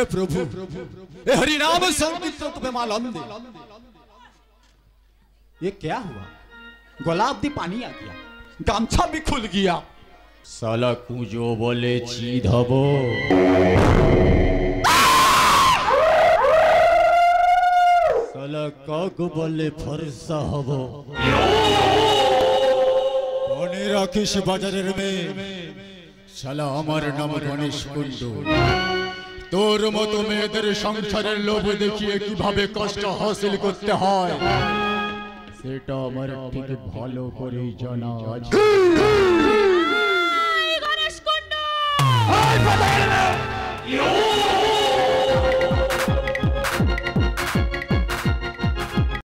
हे प्रभु, हे हरि नाम संकीर्तन तुम्हें मालूम दे। ये क्या हुआ? गुलाब दी पानी आ गया, गामछा भी खुल गया। साला कुजो बोले चीद हबो, साला काग बोले फरसा हबो। मने राखिस बाजारेर में साला आमार नाम गणेश कुंडू। तोर मतो मेয়েদের সংসারের লোভ দেখিয়ে কিভাবে কষ্ট হাসিল করতে হয় সেটা আমার ঠিক ভালো করে জানা আছে। গণেশ কুন্ডু,